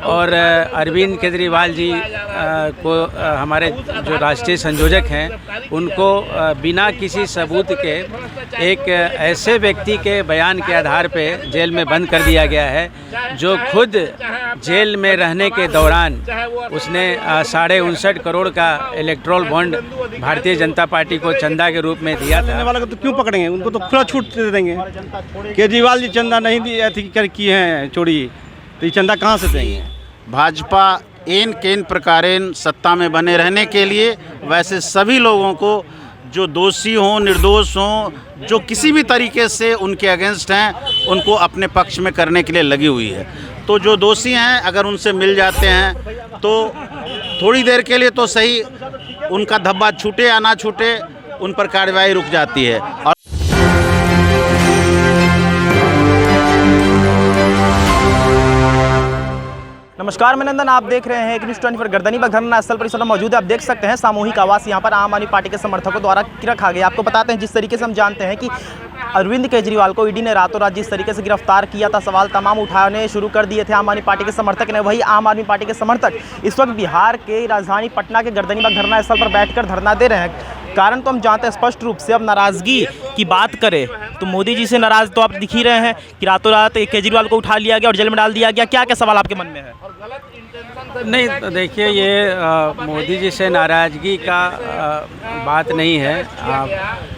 और अरविंद केजरीवाल जी को हमारे जो राष्ट्रीय संयोजक हैं उनको बिना किसी सबूत के एक ऐसे व्यक्ति के बयान के आधार पे जेल में बंद कर दिया गया है जो खुद जेल में रहने के दौरान उसने 59.5 करोड़ का electoral bond Bharatiya Janata party को चंदा के रूप में दिया था। वाला को तो क्यों पकड़ेंगे, उनको तो खुला छूट दे देंगे। केजरीवाल जी चंदा नहीं दी की हैं चोरी, तो ये चंदा कहाँ से देंगे। भाजपा एन केन प्रकारेण सत्ता में बने रहने के लिए वैसे सभी लोगों को जो दोषी हों निर्दोष हों जो किसी भी तरीके से उनके अगेंस्ट हैं उनको अपने पक्ष में करने के लिए लगी हुई है। तो जो दोषी हैं अगर उनसे मिल जाते हैं तो थोड़ी देर के लिए तो सही उनका धब्बा छूटे या ना छूटे उन पर कार्रवाई रुक जाती है। और नमस्कार, मैं नंदन, आप देख रहे हैं न्यूज़ 24 गर्दनीबाग धरना स्थल पर इस वक्त मौजूद है। आप देख सकते हैं सामूहिक आवास यहाँ पर आम आदमी पार्टी के समर्थकों द्वारा रखा गया। आपको बताते हैं जिस तरीके से हम जानते हैं कि अरविंद केजरीवाल को ईडी ने रातों रात जिस तरीके से गिरफ्तार किया था, सवाल तमाम उठाने शुरू कर दिए थे आम आदमी पार्टी के समर्थक ने। वही आम आदमी पार्टी के समर्थक इस वक्त बिहार के राजधानी पटना के गर्दनीबाग धरना स्थल पर बैठकर धरना दे रहे हैं। कारण तो हम जानते हैं स्पष्ट रूप से। अब नाराज़गी की बात करें तो मोदी जी से नाराज़ तो आप दिख ही रहे हैं कि रातों रात केजरीवाल को उठा लिया गया और जेल में डाल दिया गया। क्या क्या सवाल आपके मन में है? नहीं, तो देखिए ये मोदी जी से नाराज़गी का बात नहीं है।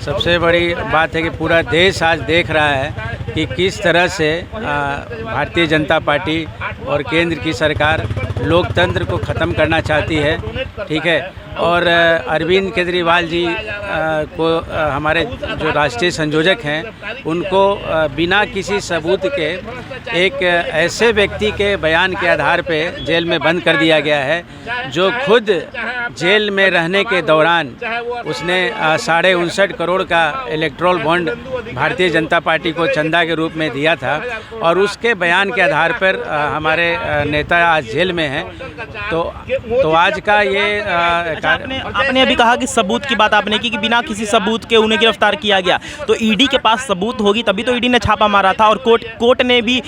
सबसे बड़ी बात है कि पूरा देश आज देख रहा है कि किस तरह से भारतीय जनता पार्टी और केंद्र की सरकार लोकतंत्र को ख़त्म करना चाहती है, ठीक है। और अरविंद केजरीवाल जी को हमारे जो राष्ट्रीय संयोजक हैं उनको बिना किसी सबूत के एक ऐसे व्यक्ति के बयान के आधार पे जेल में बंद कर दिया गया है जो खुद जेल में रहने के दौरान उसने 59.5 करोड़ का electoral bond Bharatiya Janata party को चंदा के रूप में दिया था। और उसके बयान के आधार पर हमारे नेता आज जेल में हैं। तो आज का ये आपने अभी कहा कि सबूत की बात आपने की कि बिना किसी सबूत के उन्हें गिरफ्तार किया गया। तो ईडी के पास सबूत होगी तभी तो ईडी ने छापा मारा था और कोर्ट ने भी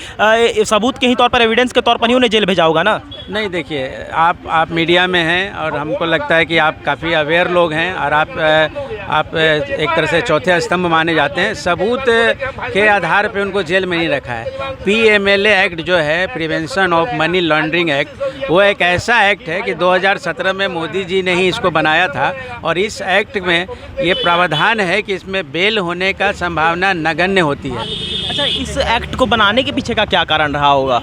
सबूत के ही तौर पर, एविडेंस के तौर पर ही उन्हें जेल भेजा होगा ना। नहीं, देखिए आप मीडिया में हैं और हमको लगता है कि आप काफ़ी अवेयर लोग हैं और आप एक तरह से चौथे स्तंभ माने जाते हैं। सबूत के आधार पे उनको जेल में नहीं रखा है। PMLA एक्ट जो है, prevention of money laundering act, वो एक ऐसा एक्ट है कि 2017 में मोदी जी ने ही इसको बनाया था। और इस एक्ट में ये प्रावधान है कि इसमें बेल होने का संभावना नगण्य होती है। अच्छा, इस एक्ट को बनाने के पीछे का क्या कारण रहा होगा?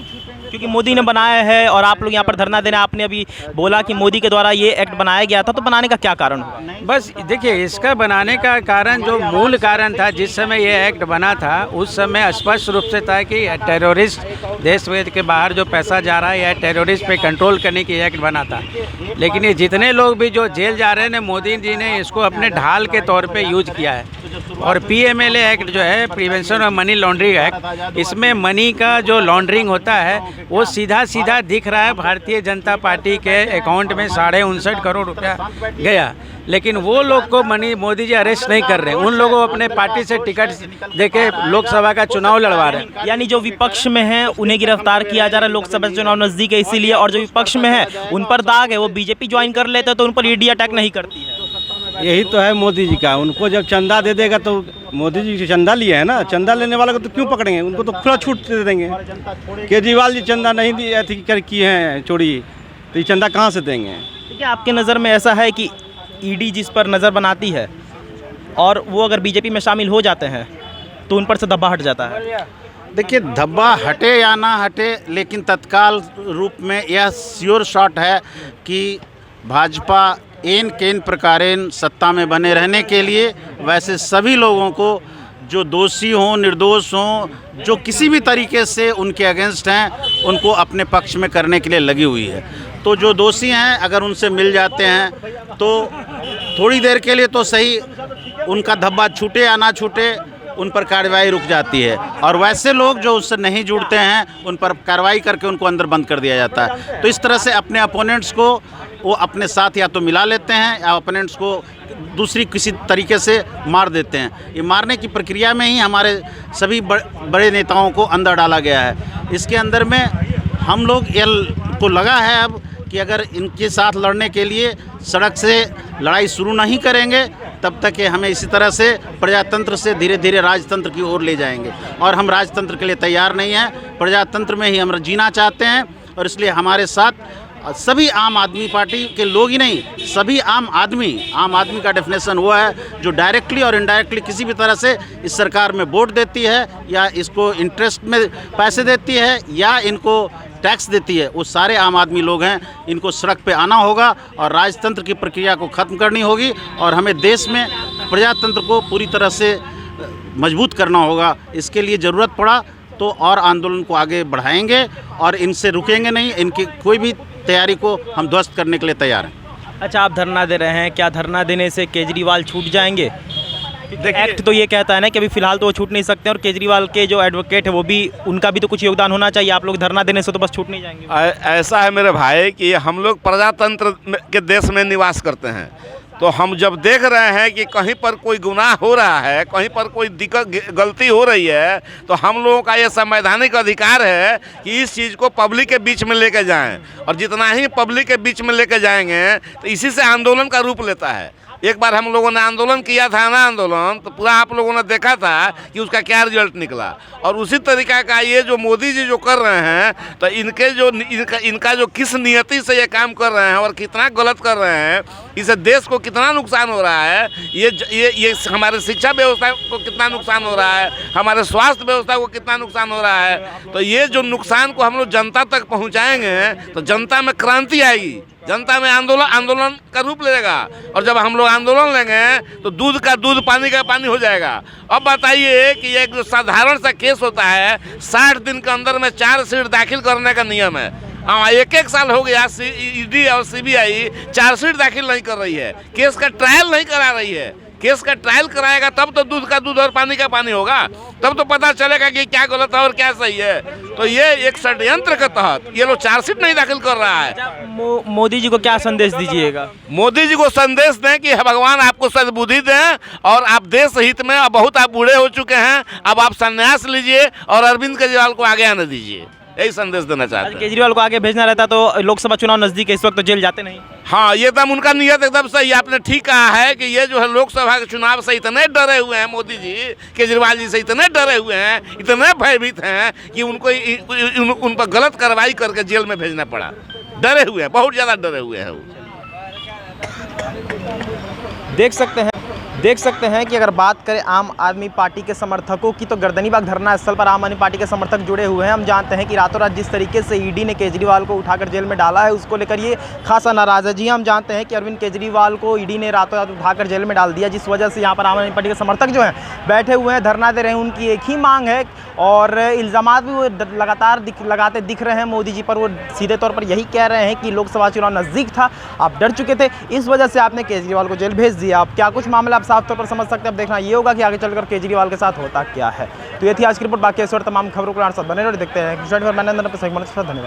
क्योंकि मोदी ने बनाया है और आप लोग यहाँ पर धरना देना, आपने अभी बोला कि मोदी के द्वारा ये एक्ट बनाया गया था, तो बनाने का क्या कारण होगा? बस देखिए, इसका बनाने का कारण, जो मूल कारण था जिस समय ये एक्ट बना था उस समय स्पष्ट रूप से था कि टेररिस्ट, देश विदेश के बाहर जो पैसा जा रहा है या टेररिस्ट पे कंट्रोल करने की एक्ट बना था। लेकिन ये जितने लोग भी जो जेल जा रहे हैं, मोदी जी ने इसको अपने ढाल के तौर पे यूज किया है। और PMLA एक्ट जो है, prevention of money laundering act, इसमें मनी का जो लॉन्ड्रिंग होता है वो सीधा सीधा दिख रहा है भारतीय जनता पार्टी के अकाउंट में 59.5 करोड़ रुपया गया। लेकिन वो लोग को मोदी जी अरेस्ट नहीं कर रहे हैं। उन लोगों को अपने पार्टी से टिकट देके लोकसभा का चुनाव लड़वा रहे हैं। यानी जो विपक्ष में है उन्हें गिरफ्तार किया जा रहा है, लोकसभा चुनाव नज़दीक है इसीलिए। और जो विपक्ष में है उन पर दाग है, वो बीजेपी ज्वाइन कर लेते हैं तो उन पर ईडी अटैक नहीं करती है। यही तो है मोदी जी का। उनको जब चंदा दे देगा तो मोदी जी से चंदा लिया है ना, चंदा लेने वाला को तो क्यों पकड़ेंगे, उनको तो खुला छूट दे देंगे। केजरीवाल जी चंदा नहीं दी की हैं चोरी, तो ये चंदा कहाँ से देंगे। ठीक है, आपके नज़र में ऐसा है कि ईडी जिस पर नज़र बनाती है और वो अगर बीजेपी में शामिल हो जाते हैं तो उन पर से धब्बा हट जाता है। देखिए, धब्बा हटे या ना हटे, लेकिन तत्काल रूप में यह श्योर शॉट है कि भाजपा एन केन प्रकारेण सत्ता में बने रहने के लिए वैसे सभी लोगों को जो दोषी हों निर्दोष हों जो किसी भी तरीके से उनके अगेंस्ट हैं उनको अपने पक्ष में करने के लिए लगी हुई है। तो जो दोषी हैं अगर उनसे मिल जाते हैं तो थोड़ी देर के लिए तो सही उनका धब्बा छूटे या ना छूटे उन पर कार्रवाई रुक जाती है। और वैसे लोग जो उससे नहीं जुड़ते हैं उन पर कार्रवाई करके उनको अंदर बंद कर दिया जाता है। तो इस तरह से अपने अपोनेंट्स को वो अपने साथ या तो मिला लेते हैं या अपोनेंट्स को दूसरी किसी तरीके से मार देते हैं। ये मारने की प्रक्रिया में ही हमारे सभी बड़े नेताओं को अंदर डाला गया है। इसके अंदर में हम लोग को लगा है अब कि अगर इनके साथ लड़ने के लिए सड़क से लड़ाई शुरू नहीं करेंगे तब तक ये हमें इसी तरह से प्रजातंत्र से धीरे धीरे राजतंत्र की ओर ले जाएंगे, और हम राजतंत्र के लिए तैयार नहीं हैं। प्रजातंत्र में ही हम जीना चाहते हैं, और इसलिए हमारे साथ सभी आम आदमी पार्टी के लोग ही नहीं, सभी आम आदमी का डेफिनेशन वो है जो डायरेक्टली और इनडायरेक्टली किसी भी तरह से इस सरकार में वोट देती है, या इसको इंटरेस्ट में पैसे देती है, या इनको टैक्स देती है। वो सारे आम आदमी लोग हैं। इनको सड़क पे आना होगा और राजतंत्र की प्रक्रिया को ख़त्म करनी होगी, और हमें देश में प्रजातंत्र को पूरी तरह से मजबूत करना होगा। इसके लिए ज़रूरत पड़ा तो और आंदोलन को आगे बढ़ाएंगे और इनसे रुकेंगे नहीं। इनकी कोई भी तैयारी को हम ध्वस्त करने के लिए तैयार हैं। अच्छा, आप धरना दे रहे हैं, क्या धरना देने से केजरीवाल छूट जाएंगे? एक्ट तो ये कहता है ना कि अभी फिलहाल तो वो छूट नहीं सकते, और केजरीवाल के जो एडवोकेट है वो भी, उनका भी तो कुछ योगदान होना चाहिए। आप लोग धरना देने से तो बस छूट नहीं जाएंगे। ऐसा है मेरे भाई कि हम लोग प्रजातंत्र के देश में निवास करते हैं, तो हम जब देख रहे हैं कि कहीं पर कोई गुनाह हो रहा है, कहीं पर कोई दिक्कत गलती हो रही है, तो हम लोगों का ये संवैधानिक अधिकार है कि इस चीज़ को पब्लिक के बीच में लेके जाएं, और जितना ही पब्लिक के बीच में लेके जाएंगे तो इसी से आंदोलन का रूप लेता है। एक बार हम लोगों ने आंदोलन किया था ना, आंदोलन तो पूरा आप लोगों ने देखा था कि उसका क्या रिजल्ट निकला। और उसी तरीका का ये जो मोदी जी जो कर रहे हैं, तो इनका जो किस नियति से ये काम कर रहे हैं और कितना गलत कर रहे हैं, इससे देश को कितना नुकसान हो रहा है, ये हमारे शिक्षा व्यवस्था को कितना नुकसान हो रहा है, हमारे स्वास्थ्य व्यवस्था को कितना नुकसान हो रहा है। तो ये जो नुकसान को हम लोग जनता तक पहुँचाएँगे तो जनता में क्रांति आएगी, जनता में आंदोलन का रूप लेगा। और जब हम लोग आंदोलन लेंगे तो दूध का दूध, पानी का पानी हो जाएगा। अब बताइए कि एक जो साधारण सा केस होता है, 60 दिन के अंदर में चार्जशीट दाखिल करने का नियम है। हाँ, एक साल हो गया ईडी और सीबीआई चार्जशीट दाखिल नहीं कर रही है, केस का ट्रायल नहीं करा रही है। केस का ट्रायल कराएगा तब तो दूध का दूध और पानी का पानी होगा, तब तो पता चलेगा कि क्या गलत है और क्या सही है। तो ये एक षड्यंत्र के तहत ये लोग चार्जशीट नहीं दाखिल कर रहा है। मोदी जी को क्या संदेश दीजिएगा? मोदी जी को संदेश दें कि भगवान आपको सद्बुद्धि दें, और आप देश हित में, अब बहुत आप बूढ़े हो चुके हैं, अब आप संन्यास लीजिए और अरविंद केजरीवाल को आगे आने दीजिए। यही संदेश देना चाहते हैं। केजरीवाल को आगे भेजना रहता तो लोकसभा चुनाव नजदीक है, इस वक्त तो जेल जाते नहीं। हाँ, ये एकदम उनका नियत एकदम सही, आपने ठीक कहा है कि ये जो है लोकसभा के चुनाव से इतने डरे हुए हैं, मोदी जी केजरीवाल जी से इतने डरे हुए हैं, इतने भयभीत हैं कि उन पर गलत कार्रवाई करके जेल में भेजना पड़ा। डरे हुए हैं, बहुत ज़्यादा डरे हुए हैं वो। देख सकते हैं कि अगर बात करें आम आदमी पार्टी के समर्थकों की, तो गर्दनीबाग धरना स्थल पर आम आदमी पार्टी के समर्थक जुड़े हुए हैं। हम जानते हैं कि रातों रात जिस तरीके से ईडी ने केजरीवाल को उठाकर जेल में डाला है, उसको लेकर ये खासा नाराज़ है। जी, हम जानते हैं कि अरविंद केजरीवाल को ईडी ने रातों रात उठाकर जेल में डाल दिया, जिस वजह से यहाँ पर आम आदमी पार्टी के समर्थक जो हैं बैठे हुए हैं, धरना दे रहे हैं। उनकी एक ही मांग है, और इल्ज़ामात भी वो लगातार लगाते दिख रहे हैं मोदी जी पर। वो सीधे तौर पर यही कह रहे हैं कि लोकसभा चुनाव नज़दीक था, आप डर चुके थे, इस वजह से आपने केजरीवाल को जेल भेज दिया। अब क्या कुछ मामला आप साफ तौर पर समझ सकते हैं। अब देखना ये होगा कि आगे चलकर केजरीवाल के साथ होता क्या है। तो ये थी आज की रिपोर्ट। बाकी इस और तमाम खबरों को साथ बने रहो, देखते हैं। धन्यवाद।